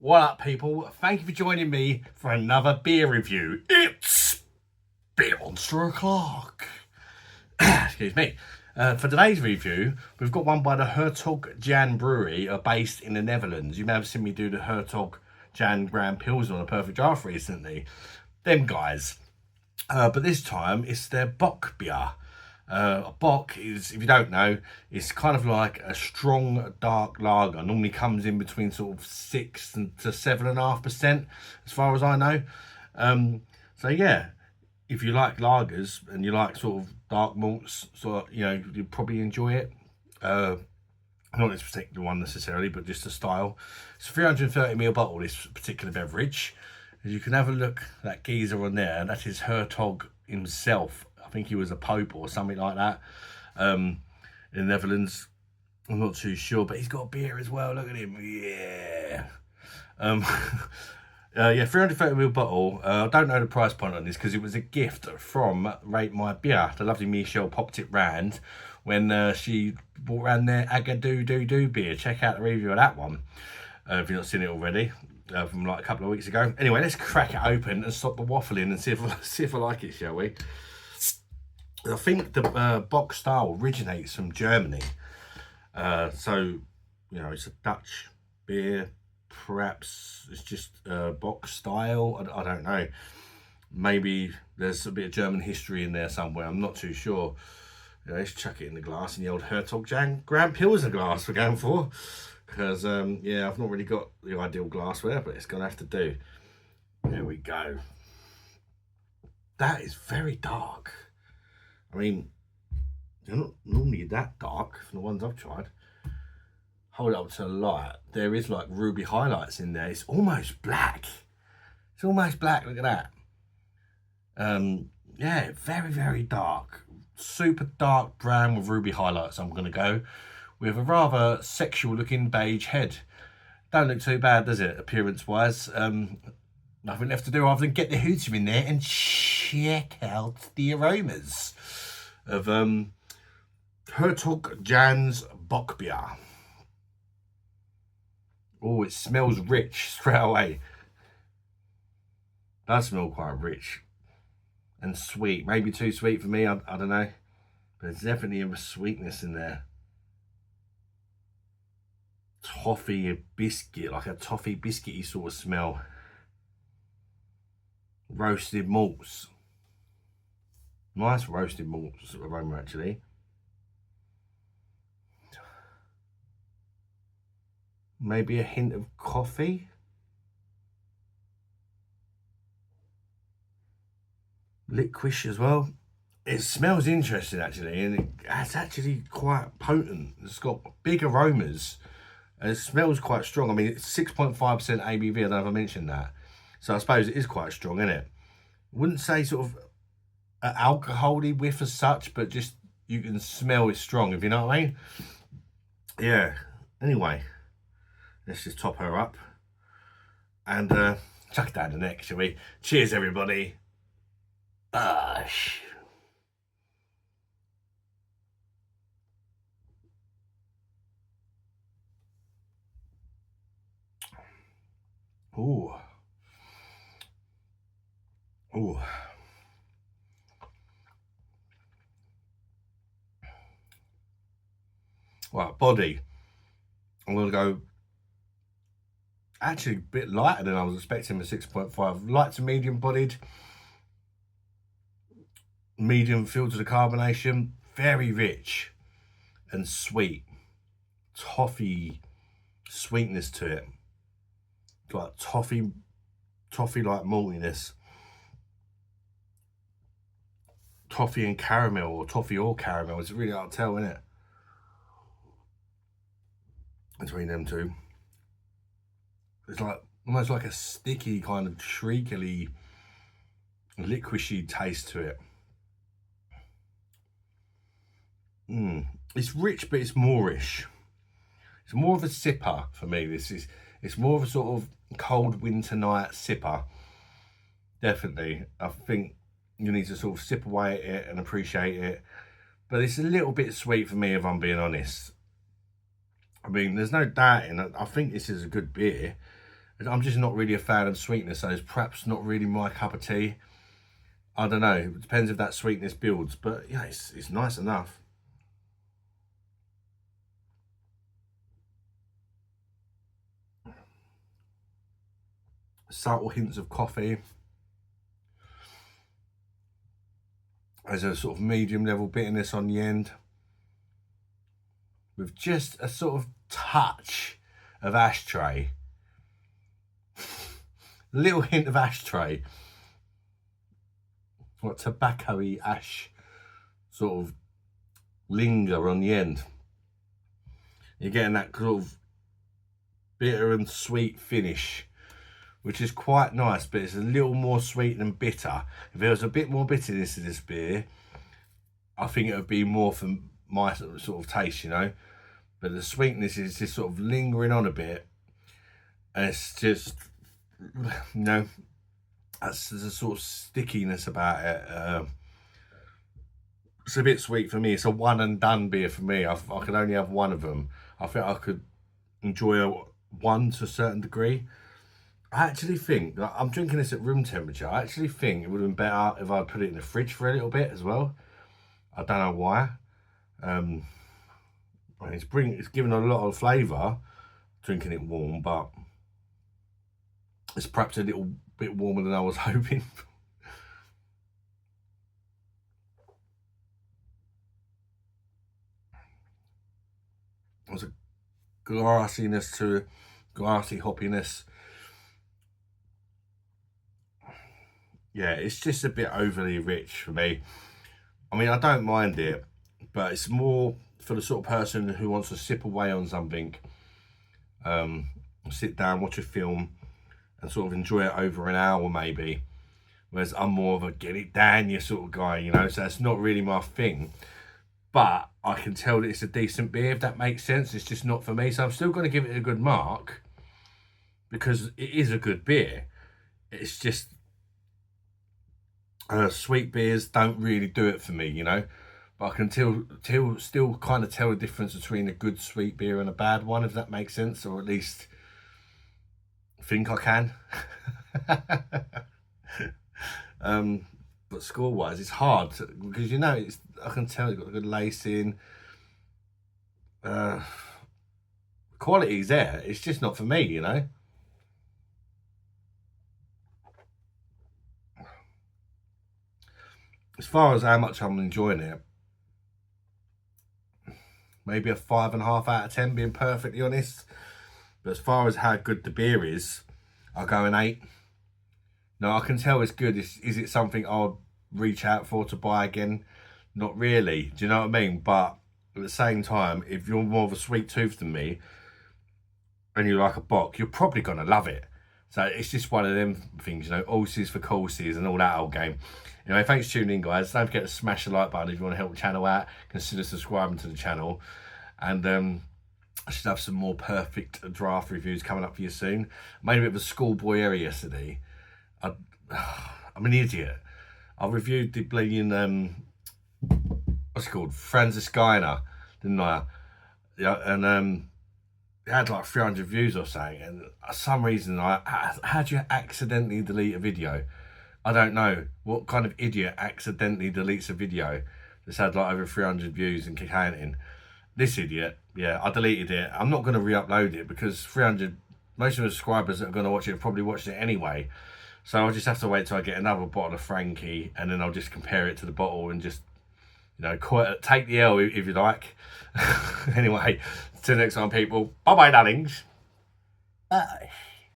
What up, people? Thank you for joining me for another beer review. It's Beer Monster O'Clock. Excuse me. For today's review, we've got one by the Hertog Jan Brewery, based in the Netherlands. You may have seen me do the Hertog Jan Grand Pilsner on a Perfect Draft recently. Them guys. But this time, it's their Bockbier. A bock is, if you don't know, it's kind of like a strong dark lager. Normally comes in between sort of 6 to 7.5%, as far as I know. So yeah, if you like lagers and you like sort of dark malts, so you'll probably enjoy it. Not this particular one necessarily, but just the style. It's a 330ml bottle, this particular beverage. As you can have a look, that geezer on there, that is Hertog himself. I think he was a pope or something like that, in the Netherlands. I'm not too sure, but he's got a beer as well. Look at him. Yeah. Yeah, 330ml bottle. I don't know the price point on this because it was a gift from Rate My Beer. The lovely Michelle popped it round when she brought round their Agadoo beer. Check out the review of that one if you've not seen it already. From like a couple of weeks ago. Anyway, let's crack it open and stop the waffling and see if I like it, shall we? I think the Bock style originates from Germany. So, it's a Dutch beer. Perhaps it's just Bock style. I don't know. Maybe there's a bit of German history in there somewhere. I'm not too sure. Let's chuck it in the glass, in the old Hertog Jan Grand Pilsner glass we're going for. Because, yeah, I've not really got the ideal glassware, but it's going to have to do. There we go. That is very dark. I mean, they're not normally that dark from the ones I've tried. Hold it up to the light. There is like ruby highlights in there. It's almost black. It's almost black. Look at that. Yeah, very, very dark. Super dark brown with ruby highlights. I'm going to go with a rather sexual looking beige head. Don't look too bad, does it, appearance wise? Nothing left to do other than get the hooter in there and check out the aromas of Hertog Jan's Bockbier. Oh, it smells rich straight away. Does smell quite rich and sweet. Maybe too sweet for me, I don't know. But there's definitely a sweetness in there. Toffee biscuit, like a toffee biscuity sort of smell. Roasted malts. Nice roasted malts aroma, actually. Maybe a hint of coffee. Licorice as well. It smells interesting, actually, and it's actually quite potent. It's got big aromas. And it smells quite strong. I mean, it's 6.5% ABV. I don't know if I mentioned that. So I suppose it is quite strong, isn't it? Wouldn't say sort of an alcohol-y whiff as such, but just you can smell it's strong, if you know what I mean. Yeah. Anyway, let's just top her up and chuck it down the neck, shall we? Cheers, everybody. Gosh. Ooh. Ooh. Right, body. I'm going to go actually a bit lighter than I was expecting with 6.5. Light to medium bodied. Medium feel to the carbonation. Very rich and sweet. Toffee sweetness to it. Like toffee like maltiness. Toffee and caramel, or toffee or caramel. It's really hard to tell, isn't it? Between them two. It's like almost like a sticky kind of shriekily liquishy taste to it. It's rich, but it's moreish. It's more of a sipper for me. It's more of a sort of cold winter night sipper. Definitely. I think you need to sort of sip away at it and appreciate it. But it's a little bit sweet for me, if I'm being honest. I mean, there's no doubting. I think this is a good beer. I'm just not really a fan of sweetness, so it's perhaps not really my cup of tea. I don't know, it depends if that sweetness builds, but yeah, it's nice enough. Subtle hints of coffee. There's a sort of medium level bitterness on the end, with just a sort of touch of ashtray. Little hint of ashtray. What tobacco-y ash sort of linger on the end. You're getting that sort of bitter and sweet finish, which is quite nice, but it's a little more sweet than bitter. If there was a bit more bitterness to this beer, I think it would be more for my sort of taste, you know. But the sweetness is just sort of lingering on a bit, and it's just, you know, there's a sort of stickiness about it. It's a bit sweet for me. It's a one and done beer for me. I can only have one of them. I think I could enjoy one to a certain degree. I actually think, like, I'm drinking this at room temperature. I actually think it would have been better if I put it in the fridge for a little bit as well. I don't know why. It's giving a lot of flavour drinking it warm, but it's perhaps a little bit warmer than I was hoping. There's a grassiness to it, grassy hoppiness. Yeah, it's just a bit overly rich for me. I mean, I don't mind it, but it's more for the sort of person who wants to sip away on something, sit down, watch a film, and sort of enjoy it over an hour maybe. Whereas I'm more of a get it down you sort of guy, you know, so that's not really my thing. But I can tell that it's a decent beer, if that makes sense. It's just not for me, so I'm still going to give it a good mark because it is a good beer. It's just sweet beers don't really do it for me, you know. But I can still kind of tell the difference between a good sweet beer and a bad one, if that makes sense, or at least think I can. But score wise, it's hard because, you know, I can tell it's got a good lacing. Quality's there. It's just not for me, you know. As far as how much I'm enjoying it, maybe a 5.5 out of 10, being perfectly honest. But as far as how good the beer is, I'll go an 8. No, I can tell it's good. Is it something I'll reach out for to buy again? Not really. Do you know what I mean? But at the same time, if you're more of a sweet tooth than me and you like a Bock, you're probably going to love it. So it's just one of them things, you know, horses for courses and all that old game. Anyway, thanks for tuning in, guys. Don't forget to smash the like button if you want to help the channel out. Consider subscribing to the channel. And I should have some more perfect draft reviews coming up for you soon. I made a bit of a schoolboy error yesterday. I'm an idiot. I reviewed the bleeding, what's it called? Franziskaner, didn't I? Yeah, and it had like 300 views or something. And for some reason, how do you accidentally delete a video? I don't know. What kind of idiot accidentally deletes a video that's had like over 300 views and counting? This idiot, yeah, I deleted it. I'm not going to re-upload it because 300, most of the subscribers that are going to watch it have probably watched it anyway. So I'll just have to wait till I get another bottle of Frankie, and then I'll just compare it to the bottle and just, you know, take the L if you like. Anyway, till next time, people. Bye-bye, darlings. Bye.